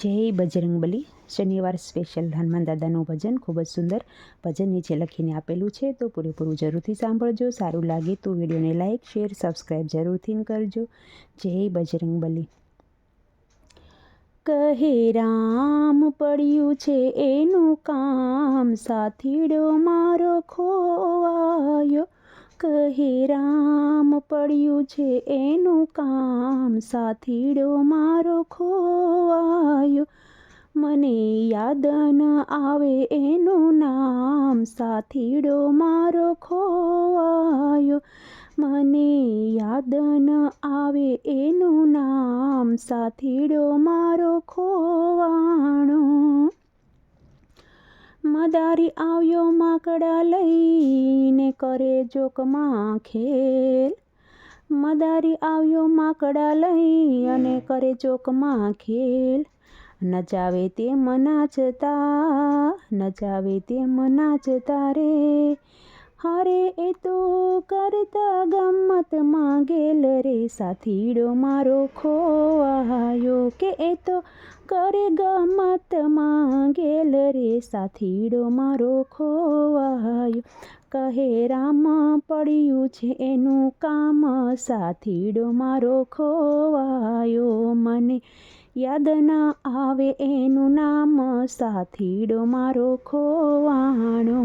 જય બજરંગબલી શનિવાર સ્પેશિયલ હનુમાન દાદાનું ભજન ખૂબ જ સુંદર ભજન નીચે લખીને આપેલું છે, તો પૂરેપૂરું જરૂરથી સાંભળજો. સારું લાગે તો વિડીયોને લાઇક શેર સબસ્ક્રાઈબ જરૂરથી કરજો. જય બજરંગબલી. કહે રામ પડ્યું છે એનું કામ, સાથીડો મારો ખોવાયો. કહે રામ પડ્યું છે એનું કામ, સાથીડો મારો ખોવાયો. મને યાદ ન આવે એનું નામ, સાથીડો મારો ખોવાયો. મને યાદ ન આવે એનું નામ, સાથીડો મારો ખોવાણો. મદારી આવ્યો માકડા લઈને, કરે જોકમાં ખેલ. મદારી આવ્યો માકડા લઈ અને કરે ચોકમાં ખેલ. નચાવે તેમ નાચતા, નચાવે તેમ નાચતા રે. હારે એ તો કરતા ગમતમાં ગેલ રે, સાથીડો મારો ખોવાયો. કે એ તો કરે ગમતમાં ગેલ રે, સાથીડો મારો ખોવાયો. કહે રામ પડ્યું છે એનું કામ, સાથીડો મારો ખોવાયો. મને યાદ ના આવે એનું નામ, સાથીડો મારો ખોવાણો.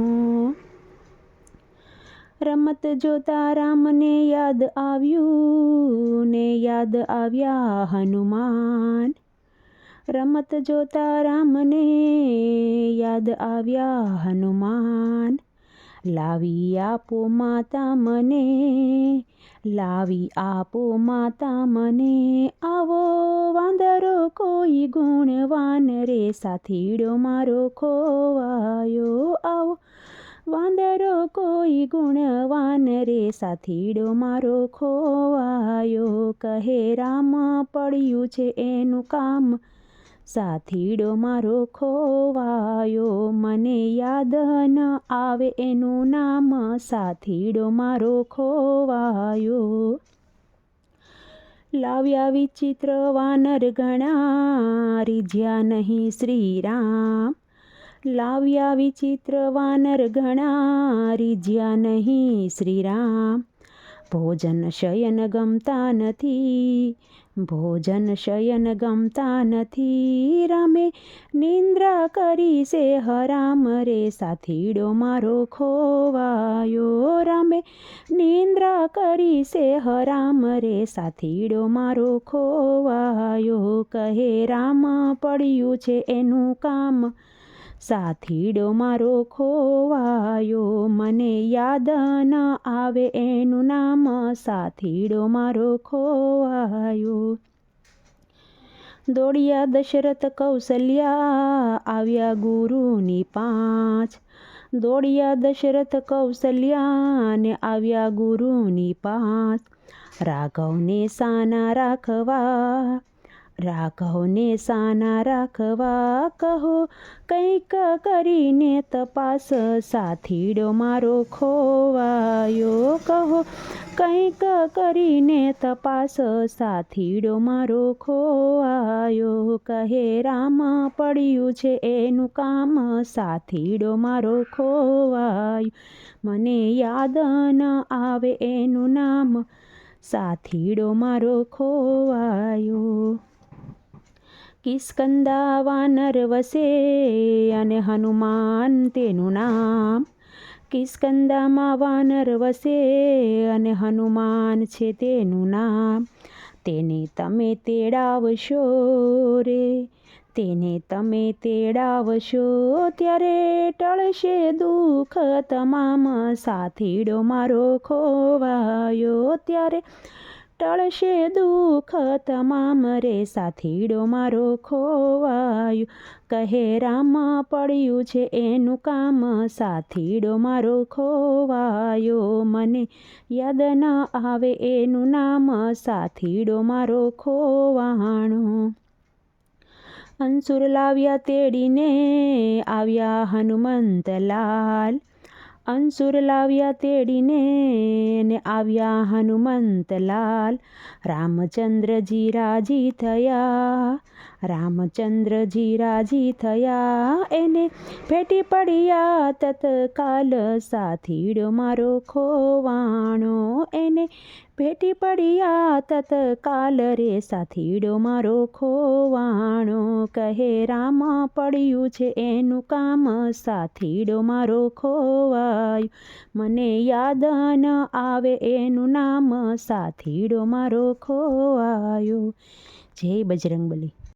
રમત જોતા રામને યાદ આવ્યું ને યાદ આવ્યા હનુમાન. રમત જોતા રામને યાદ આવ્યા હનુમાન. લાવી આપો માતા મને, લાવી આપો માતા મને. આવો વાંદરો કોઈ ગુણવાન રે, સાથીડો મારો ખોવાયો. આવો વાંદરો કોઈ ગુણવાન રે, સાથીડો મારો ખોવાયો. કહે રામ પડ્યું છે એનું કામ, સાથીડો મારો ખોવાયો. મને યાદ ન આવે એનું નામ, સાથીડો મારો ખોવાયો. લાવ્યા વિચિત્ર વાનર ઘણા, રીઝ્યા નહીં શ્રીરામ. લાવ્યા વિચિત્ર વાનર ઘણા, રીઝ્યા નહીં શ્રીરામ. ભોજન શયન ગમતા નથી, ભોજન શયન ગમતા નથી. રામે નિંદ્રા કરી છે હરામ રે, સાથીડો મારો ખોવાયો. રામે નિંદ્રા કરી છે હરામ રે, સાથીડો મારો ખોવાયો. કહે રામ પડ્યું છે એનું કામ, સાથીડો મારો ખોવાયો. મને યાદ ન આવે એનું નામ, સાથીડો મારો ખોવાયો. દોડ્યા દશરથ કૌશલ્યા, આવ્યા ગુરુની પાંચ. દોડ્યા દશરથ કૌશલ્યા ને આવ્યા ગુરુની પાંચ. રાઘવને સાના રાખવા, રાઘવને સાના રાખવા. કહો કંઈક કરીને તપાસ, સાથીડો મારો ખોવાયો. કહો કંઈક કરીને તપાસ, સાથીડો મારો ખોવાયો. કહે રામ પડ્યું છે એનું કામ, સાથીડો મારો ખોવાયો. મને યાદ ન આવે એનું નામ, સાથીડો મારો ખોવાયો. કિષ્કંધા વાનર વસે અને હનુમાન તેનું નામ. કિષ્કંધામાં વાનર વસે અને હનુમાન છે તેનું નામ. તેને તમે તેડાવશો રે, તેને તમે તેડાવશો, ત્યારે ટળશે દુઃખ તમામ, સાથીડો મારો ખોવાયો. ત્યારે ટળશે દુઃખ તમામ રે, સાથીડો મારો ખોવાયો. કહે રામ પડ્યું છે એનું કામ, સાથીડો મારો ખોવાયો. મને યાદ ન આવે એનું નામ, સાથીડો મારો ખોવાણો. અંસુર લાવ્યા તેડીને આવ્યા હનુમંતલાલ. અંસુર લાવ્યા તેડીને ને આવ્યા હનુમંતલાલ. રામચંદ્રજી રાજી થયા, રામચંદ્રજી રાજી થયા એને ભેટી પડ્યા તત્કાલ, સાથીડો મારો ખોવાણો એને ભેટી પડ્યા તત્કાલ રે, સાથીડો મારો ખોવાણો. કહે રામ પડ્યું છે એનું કામ, સાથીડો મારો ખોવાયો, મને યાદ ન આવે એનું નામ, સાથીડો મારો ખોવાયો. જય બજરંગબલી.